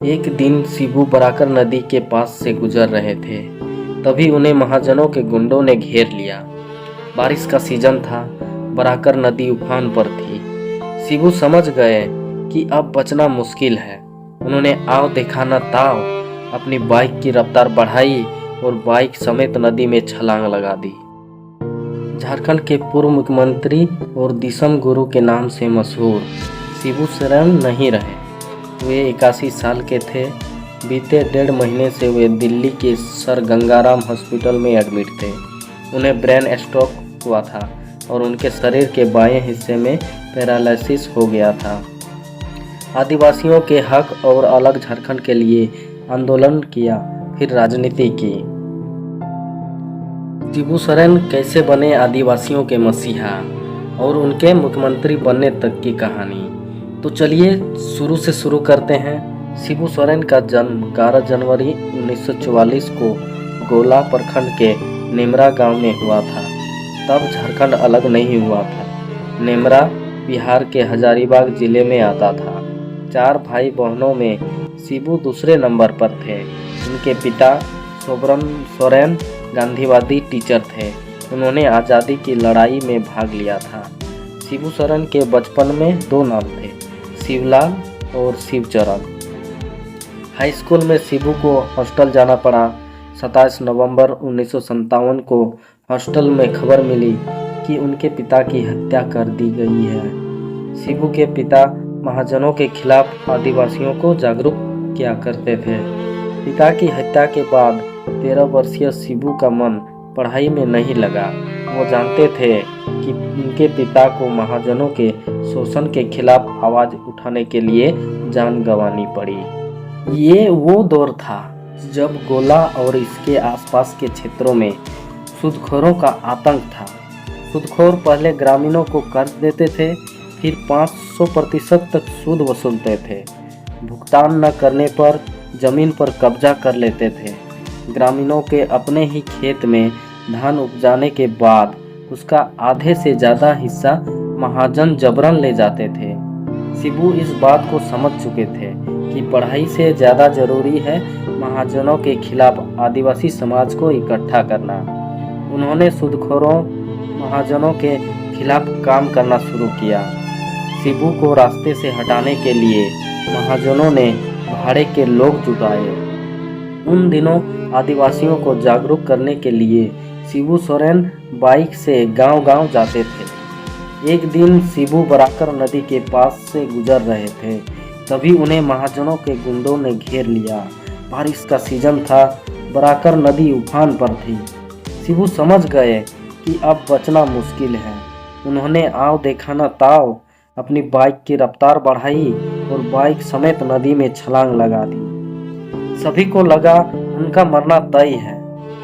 एक दिन शिबू बराकर नदी के पास से गुजर रहे थे। तभी उन्हें महाजनों के गुंडों ने घेर लिया। बारिश का सीजन था, बराकर नदी उफान पर थी। शिबू समझ गए कि अब बचना मुश्किल है। उन्होंने आओ देखा न ताव अपनी बाइक की रफ्तार बढ़ाई और बाइक समेत नदी में छलांग लगा दी। झारखंड के पूर्व मुख्यमंत्री और दिसम गुरु के नाम से मशहूर शिबू सोरेन नहीं रहे। वे 81 साल के थे। बीते 1.5 महीने से वे दिल्ली के सर गंगाराम हॉस्पिटल में एडमिट थे। उन्हें ब्रेन स्ट्रोक हुआ था और उनके शरीर के बाएं हिस्से में पैरालिसिस हो गया था। आदिवासियों के हक और अलग झारखंड के लिए आंदोलन किया, फिर राजनीति की। शिबू सोरेन कैसे बने आदिवासियों के मसीहा और उनके मुख्यमंत्री बनने तक की कहानी। तो चलिए शुरू करते हैं। शिबू सोरेन का जन्म 11 जनवरी 1944 को गोला प्रखंड के नेमरा गांव में हुआ था। तब झारखंड अलग नहीं हुआ था। नेमरा बिहार के हजारीबाग जिले में आता था। 4 भाई बहनों में शिबू दूसरे नंबर पर थे। उनके पिता सोबरन सोरेन गांधीवादी टीचर थे। उन्होंने आज़ादी की लड़ाई में भाग लिया था। शिबू सोरेन के बचपन में 2 नाम थे, शिवलाल और शिवचरण। हाई स्कूल में शिबू को हॉस्टल जाना पड़ा। 27 नवंबर 1957 को हॉस्टल में खबर मिली कि उनके पिता की हत्या कर दी गई है। शिबू के पिता महाजनों के खिलाफ आदिवासियों को जागरूक किया करते थे। पिता की हत्या के बाद 13 वर्षीय शिबू का मन पढ़ाई में नहीं लगा। वो जानते थे कि उनके पिता को महाजनों के शोषण के खिलाफ आवाज़ उठाने के लिए जान गंवानी पड़ी। ये वो दौर था जब गोला और इसके आसपास के क्षेत्रों में सूदखोरों का आतंक था। सूदखोर पहले ग्रामीणों को कर्ज देते थे, फिर 500% तक सूद वसूलते थे। भुगतान न करने पर जमीन पर कब्जा कर लेते थे। ग्रामीणों के अपने ही खेत में धान उपजाने के बाद उसका आधे से ज़्यादा हिस्सा महाजन जबरन ले जाते थे। शिबू इस बात को समझ चुके थे कि पढ़ाई से ज़्यादा जरूरी है महाजनों के खिलाफ आदिवासी समाज को इकट्ठा करना। उन्होंने सूदखोरों महाजनों के खिलाफ काम करना शुरू किया। शिबू को रास्ते से हटाने के लिए महाजनों ने भाड़े के लोग जुटाए। उन दिनों आदिवासियों को जागरूक करने के लिए शिबू सोरेन बाइक से गांव-गांव जाते थे। एक दिन शिबू बराकर नदी के पास से गुजर रहे थे। तभी उन्हें महाजनों के गुंडों ने घेर लिया। बारिश का सीजन था, बराकर नदी उफान पर थी। शिबू समझ गए कि अब बचना मुश्किल है। उन्होंने आओ देखा न ताव अपनी बाइक की रफ्तार बढ़ाई और बाइक समेत नदी में छलांग लगा दी। सभी को लगा उनका मरना तय है,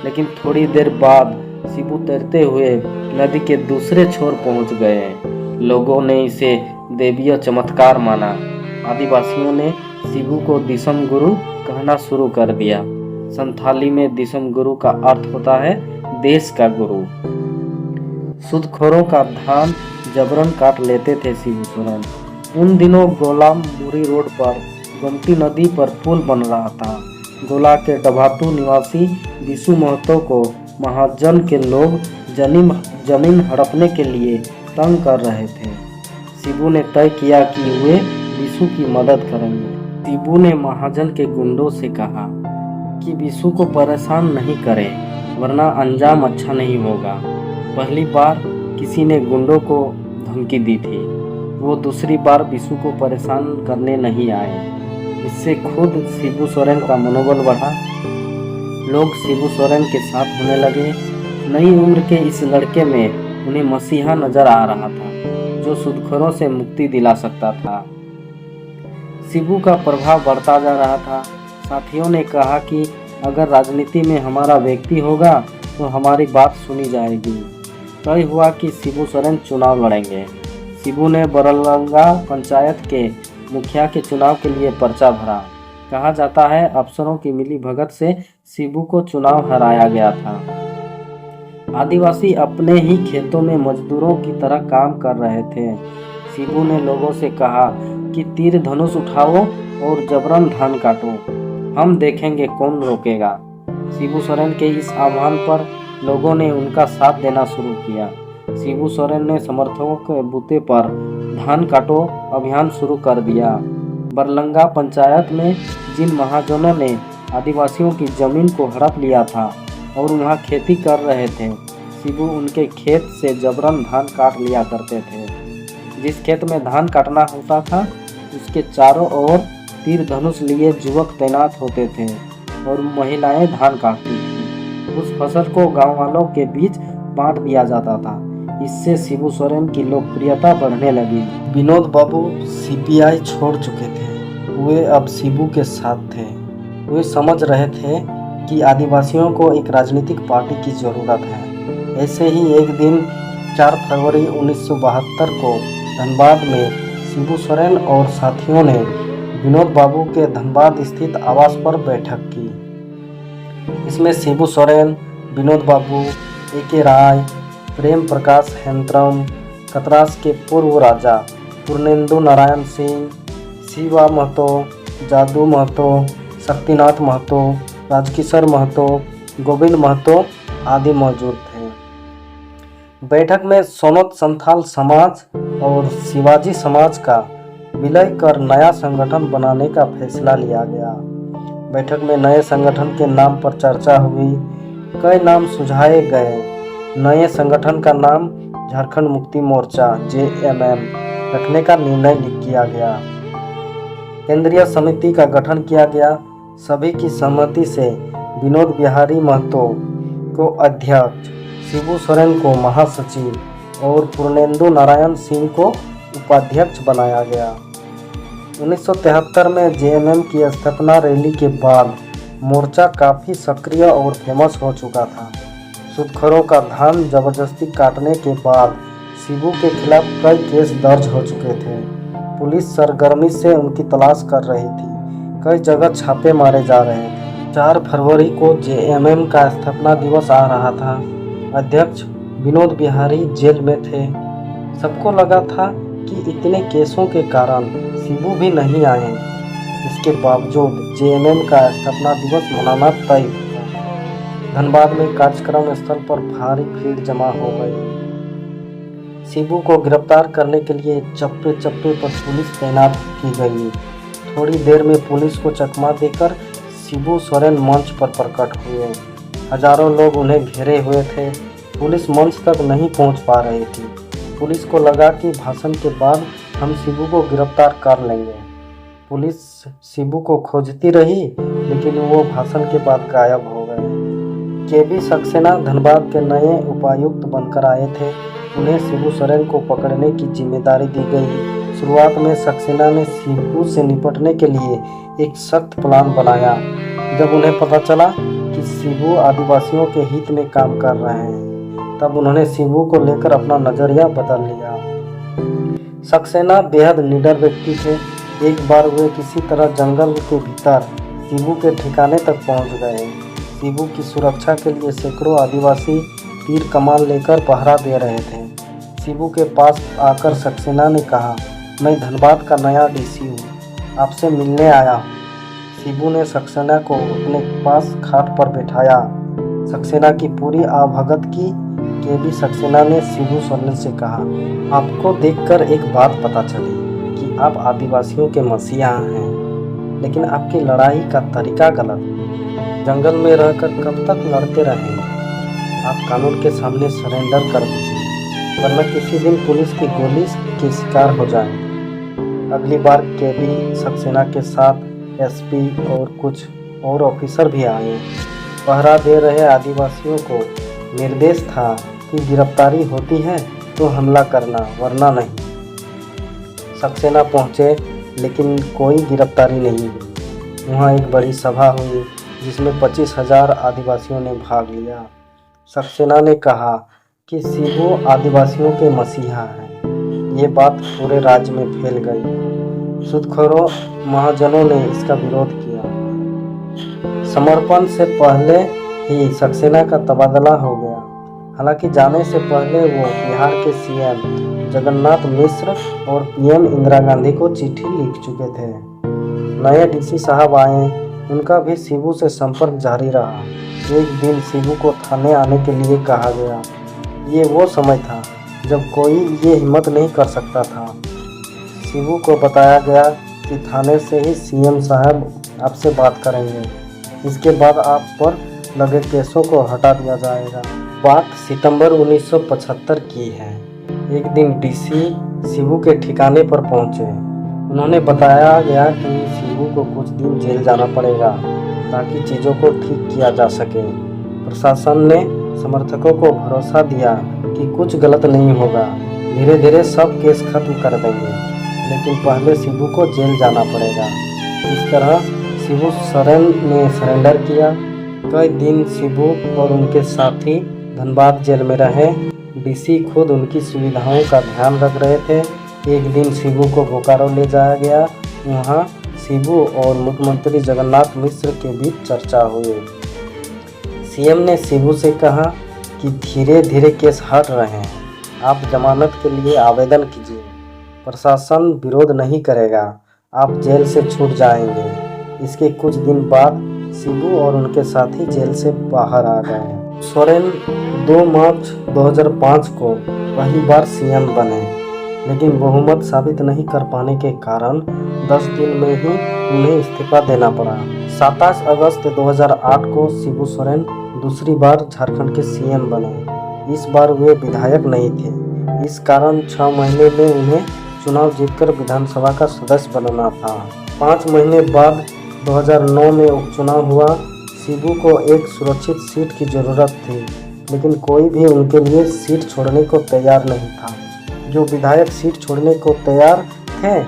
लेकिन थोड़ी देर बाद शिबू तैरते हुए नदी के दूसरे छोर पहुंच गए। लोगों ने इसे दैवीय चमत्कार माना। आदिवासियों ने शिबू को दिसम गुरु कहना शुरू कर दिया। संथाली में दिसम गुरु का अर्थ होता है देश का गुरु। सूदखोरों का धान जबरन काट लेते थे शिबू सोरेन। उन दिनों गोला मुरी रोड पर गोमती नदी पर पुल बन रहा था। गोला के डभातू निवासी बिशु महतो को महाजन के लोग जमीन हड़पने के लिए तंग कर रहे थे। शिबू ने तय किया कि वे बिशु की मदद करेंगे। शिबू ने महाजन के गुंडों से कहा कि बिशु को परेशान नहीं करें, वरना अंजाम अच्छा नहीं होगा। पहली बार किसी ने गुंडों को धमकी दी थी। वो दूसरी बार बिशु को परेशान करने नहीं आए। इससे खुद शिबू सोरेन का मनोबल बढ़ा। लोग शिबू सोरेन के साथ होने लगे। नई उम्र के इस लड़के में उन्हें मसीहा नजर आ रहा था, जो सूदखोरों से मुक्ति दिला सकता था। शिबू का प्रभाव बढ़ता जा रहा था। साथियों ने कहा कि अगर राजनीति में हमारा व्यक्ति होगा तो हमारी बात सुनी जाएगी। तय हुआ कि शिबू सोरेन चुनाव लड़ेंगे। शिबू ने बरलंगा पंचायत के मुखिया के चुनाव के लिए पर्चा भरा। कहा जाता है अफसरों की मिली भगत से शिबू को चुनाव हराया गया था। आदिवासी अपने ही खेतों में मजदूरों की तरह काम कर रहे थे। शिबू ने लोगों से कहा कि तीर धनुष उठाओ और जबरन धान काटो, हम देखेंगे कौन रोकेगा। शिबू सोरेन के इस आह्वान पर लोगों ने उनका साथ देना शुरू किया। शिबू सोरेन ने समर्थकों के बूते पर धान काटो अभियान शुरू कर दिया। बरलंगा पंचायत में जिन महाजनों ने आदिवासियों की जमीन को हड़प लिया था और वहां खेती कर रहे थे, शिबू उनके खेत से जबरन धान काट लिया करते थे। जिस खेत में धान काटना होता था उसके चारों ओर तीर धनुष लिए युवक तैनात होते थे और महिलाएं धान काटती थीं। उस फसल को गांव वालों के बीच बांट दिया जाता था। इससे शिबू सोरेन की लोकप्रियता बढ़ने लगी। विनोद बाबू सीपीआई छोड़ चुके थे, वे अब शिबू के साथ थे। वे समझ रहे थे कि आदिवासियों को एक राजनीतिक पार्टी की ज़रूरत है। ऐसे ही एक दिन 4 फरवरी 1972 को धनबाद में शिबू सोरेन और साथियों ने विनोद बाबू के धनबाद स्थित आवास पर बैठक की। इसमें शिबू सोरेन, विनोद बाबू, ए.के. राय, प्रेम प्रकाश हेम्ब्रम, कतरास के पूर्व राजा पूर्णेंदु नारायण सिंह, शिवा महतो, जादू महतो, शक्तिनाथ महतो, राजकिशोर महतो, गोविंद महतो आदि मौजूद थे। बैठक में सोनोत संथाल समाज और शिवाजी समाज का विलय कर नया संगठन बनाने का फैसला लिया गया। बैठक में नए संगठन के नाम पर चर्चा हुई। कई नाम सुझाए गए। नए संगठन का नाम झारखंड मुक्ति मोर्चा (JMM) रखने का निर्णय किया गया। केंद्रीय समिति का गठन किया गया। सभी की सहमति से विनोद बिहारी महतो को अध्यक्ष, शिबू सोरेन को महासचिव और पूर्णेंदु नारायण सिंह को उपाध्यक्ष बनाया गया। 1973 में JMM की स्थापना रैली के बाद मोर्चा काफ़ी सक्रिय और फेमस हो चुका था। सूदखोरों का धान जबरदस्ती काटने के बाद शिबू के खिलाफ कई केस दर्ज हो चुके थे। पुलिस सरगर्मी से उनकी तलाश कर रही थी। कई जगह छापे मारे जा रहे थे। 4 फरवरी को JMM का स्थापना दिवस आ रहा था। अध्यक्ष विनोद बिहारी जेल में थे। सबको लगा था कि इतने केसों के कारण शिबू भी नहीं आए। इसके बावजूद JMM का स्थापना दिवस मनाना तय था। धनबाद में कार्यक्रम स्थल पर भारी भीड़ जमा हो गई। शिबू को गिरफ्तार करने के लिए चप्पे चप्पे पर पुलिस तैनात की गई। थोड़ी देर में पुलिस को चकमा देकर शिबू सोरेन मंच पर प्रकट हुए। हजारों लोग उन्हें घेरे हुए थे। पुलिस मंच तक नहीं पहुंच पा रही थी। पुलिस को लगा कि भाषण के बाद हम शिबू को गिरफ्तार कर लेंगे। पुलिस शिबू को खोजती रही, लेकिन वो भाषण के बाद गायब हो गए। KB सक्सेना धनबाद के नए उपायुक्त बनकर आए थे। उन्हें शिबू सोरेन को पकड़ने की जिम्मेदारी दी गई। शुरुआत में सक्सेना ने शिबू से निपटने के लिए एक सख्त प्लान बनाया। जब उन्हें पता चला कि शिबू आदिवासियों के हित में काम कर रहे हैं, तब उन्होंने शिबू को लेकर अपना नजरिया बदल लिया। सक्सेना बेहद निडर व्यक्ति थे। एक बार वे किसी तरह जंगल के भीतर शिबू के ठिकाने तक पहुंच गए। शिबू की सुरक्षा के लिए सैकड़ों आदिवासी तीर कमान लेकर पहरा दे रहे थे। शिबू के पास आकर सक्सेना ने कहा, मैं धनबाद का नया DC हूँ, आपसे मिलने आया हूँ। शिबू ने सक्सेना को अपने पास खाट पर बैठाया। सक्सेना की पूरी आवभगत की। KB सक्सेना ने शिबू सोरेन से कहा, आपको देखकर एक बात पता चली कि आप आदिवासियों के मसीहा हैं, लेकिन आपकी लड़ाई का तरीका गलत। जंगल में रहकर कब तक लड़ते रहेंगे? आप कानून के सामने सरेंडर कर दीजिए, वरना किसी दिन पुलिस की गोली के शिकार हो जाएंगे। अगली बार KB सक्सेना के साथ SP और कुछ और ऑफिसर भी आए। पहरा दे रहे आदिवासियों को निर्देश था कि गिरफ्तारी होती है तो हमला करना, वरना नहीं। सक्सेना पहुंचे, लेकिन कोई गिरफ्तारी नहीं हुई। वहां एक बड़ी सभा हुई जिसमें 25,000 आदिवासियों ने भाग लिया। सक्सेना ने कहा कि शिबू आदिवासियों के मसीहा हैं। ये बात पूरे राज्य में फैल गई। सूदखोरों महाजनों ने इसका विरोध किया। समर्पण से पहले ही सक्सेना का तबादला हो गया। हालांकि जाने से पहले वो बिहार के CM जगन्नाथ मिश्र और PM इंदिरा गांधी को चिट्ठी लिख चुके थे। नए डीसी साहब आए, उनका भी शिबू से संपर्क जारी रहा। एक दिन शिबू को थाने आने के लिए कहा गया। ये वो समय था जब कोई ये हिम्मत नहीं कर सकता था। शिबू को बताया गया कि थाने से ही सीएम साहब आपसे बात करेंगे, इसके बाद आप पर लगे केसों को हटा दिया जाएगा। बात सितंबर 1975 की है। एक दिन डीसी शिबू के ठिकाने पर पहुंचे। उन्होंने बताया गया कि शिबू को कुछ दिन जेल जाना पड़ेगा ताकि चीज़ों को ठीक किया जा सके। प्रशासन ने समर्थकों को भरोसा दिया कि कुछ गलत नहीं होगा, धीरे धीरे सब केस खत्म कर देंगे, लेकिन पहले शिबू को जेल जाना पड़ेगा। इस तरह शिबू सोरेन ने सरेंडर किया। कई दिन शिबू और उनके साथी धनबाद जेल में रहे। डीसी खुद उनकी सुविधाओं का ध्यान रख रहे थे। एक दिन शिबू को बोकारो ले जाया गया। वहाँ शिबू और मुख्यमंत्री जगन्नाथ मिश्र के बीच चर्चा हुई। सीएम ने शिबू से कहा कि धीरे धीरे केस हट रहे हैं, आप जमानत के लिए आवेदन कीजिए, प्रशासन विरोध नहीं करेगा, आप जेल से छूट जाएंगे। इसके कुछ दिन बाद शिबू और उनके साथी जेल से बाहर आ गए। सोरेन 2 मार्च 2005 को पहली बार सीएम बने, लेकिन बहुमत साबित नहीं कर पाने के कारण 10 दिन में ही उन्हें इस्तीफा देना पड़ा। 27 अगस्त 2008 को शिबू सोरेन दूसरी बार झारखंड के सीएम बने। इस बार वे विधायक नहीं थे, इस कारण 6 महीने में उन्हें चुनाव जीतकर विधानसभा का सदस्य बनना था। 5 महीने बाद 2009 में उपचुनाव हुआ। शिबू को एक सुरक्षित सीट की ज़रूरत थी, लेकिन कोई भी उनके लिए सीट छोड़ने को तैयार नहीं था। जो विधायक सीट छोड़ने को तैयार थे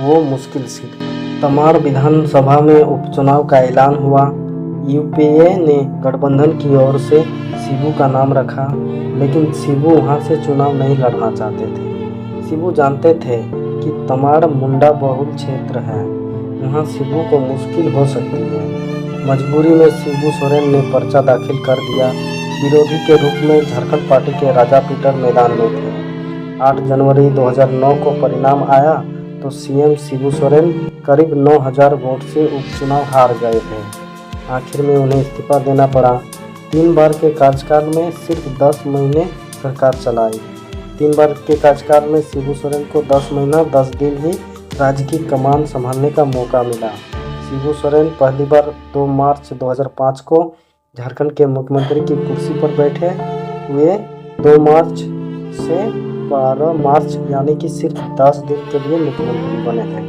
वो मुश्किल सीट। तमाड़ विधानसभा में उपचुनाव का ऐलान हुआ। यूपीए ने गठबंधन की ओर से शिबू का नाम रखा, लेकिन शिबू वहां से चुनाव नहीं लड़ना चाहते थे। शिबू जानते थे कि तमाड़ मुंडा बहुल क्षेत्र है, वहां शिबू को मुश्किल हो सकती है। मजबूरी में शिबू सोरेन ने पर्चा दाखिल कर दिया। विरोधी के रूप में झारखंड पार्टी के राजा पीटर मैदान में थे। 8 जनवरी 2009 को परिणाम आया तो सीएम शिबू सोरेन करीब 9000 वोट से उपचुनाव हार गए थे। आखिर में उन्हें इस्तीफा देना पड़ा। 3 बार के कार्यकाल में सिर्फ 10 महीने सरकार चलाई। 3 बार के कार्यकाल में शिबू सोरेन को 10 महीना 10 दिन ही राज्य की कमान संभालने का मौका मिला। शिबू सोरेन पहली बार 2 मार्च 2005 को झारखंड के मुख्यमंत्री की कुर्सी पर बैठे। वे 2 मार्च से 12 मार्च यानी कि सिर्फ 10 दिन के लिए मुख्यमंत्री बने थे।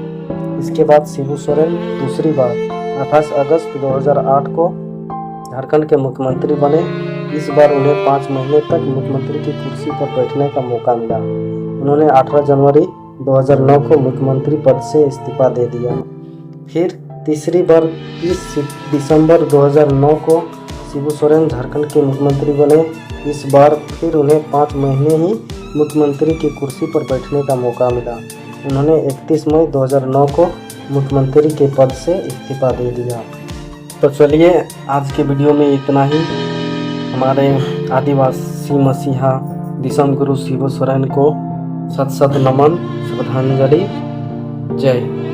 इसके बाद शिबू सोरेन दूसरी बार 28 अगस्त 2008 को झारखंड के मुख्यमंत्री बने। इस बार उन्हें 5 महीने तक मुख्यमंत्री की कुर्सी पर बैठने का मौका मिला। उन्होंने 18 जनवरी 2009 को मुख्यमंत्री पद से इस्तीफा दे दिया। फिर तीसरी बार 30 दिसंबर 2009 को शिबू सोरेन झारखंड के मुख्यमंत्री बने। इस बार फिर उन्हें 5 महीने ही मुख्यमंत्री की कुर्सी पर बैठने का मौका मिला। उन्होंने 31 मई 2009 को मुख्यमंत्री के पद से इस्तीफा दे दिया। तो चलिए आज के वीडियो में इतना ही। हमारे आदिवासी मसीहा दिसम गुरु शिबू सोरेन को सत सत नमन, श्रद्धांजलि। जय हिंद।